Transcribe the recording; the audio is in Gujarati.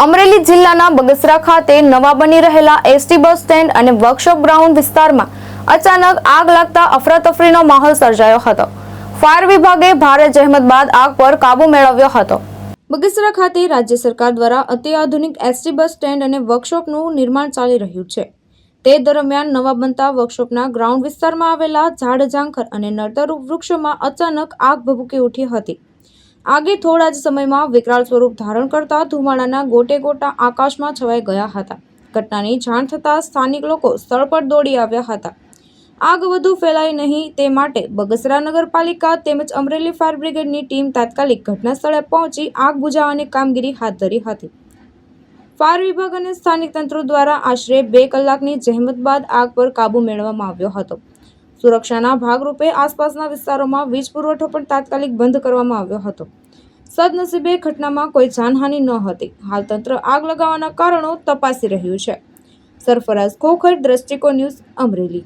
અમરેલી જિલ્લાના બગસરા ખાતે નવા બની રહેલા એસટી બસ સ્ટેન્ડ અને વર્કશોપ ગ્રાઉન્ડ વિસ્તારમાં અચાનક આગ લાગતા અફરાતફરીનો માહોલ સર્જાયો હતો. ફાયર વિભાગે ભારે જહેમત બાદ આગ પર કાબુ મેળવ્યો હતો. બગસરા ખાતે રાજ્ય સરકાર દ્વારા અત્યાધુનિક એસટી બસ સ્ટેન્ડ અને વર્કશોપનું નિર્માણ ચાલી રહ્યું છે. તે દરમિયાન નવા બનતા વર્કશોપના ગ્રાઉન્ડ વિસ્તારમાં આવેલા ઝાડ ઝાંખર અને નડતર વૃક્ષોમાં અચાનક આગ ભભૂકી ઉઠી હતી. આગે થોડા જ સમયમાં વિકરાળ સ્વરૂપ ધારણ કરતા ધુમાડાના ગોટે ગોટા આકાશમાં છવાઈ ગયા હતા. ઘટનાની જાણ થતાં સ્થાનિક લોકો સ્થળ પર દોડી આવ્યા હતા. આગ વધુ ફેલાય નહીં તે માટે બગસરા નગરપાલિકા તેમજ અમરેલી ફાયર બ્રિગેડની ટીમ તાત્કાલિક ઘટના સ્થળે પહોંચી આગ બુઝાવવાની કામગીરી હાથ ધરી હતી. ફાયર વિભાગ અને સ્થાનિક તંત્ર દ્વારા આશરે 2 કલાકની જહેમત બાદ આગ પર કાબુ મેળવવામાં આવ્યો હતો. સુરક્ષાના ભાગરૂપે આસપાસના વિસ્તારોમાં વીજ પુરવઠો પણ તાત્કાલિક બંધ કરવામાં આવ્યો હતો. સદનસીબે ઘટનામાં કોઈ જાનહાનિ ન હતી. હાલ તંત્ર આગ લગાવવાના કારણો તપાસી રહ્યું છે. સરફરાઝ ખોખર, દ્રષ્ટિકોણ ન્યૂઝ, અમરેલી.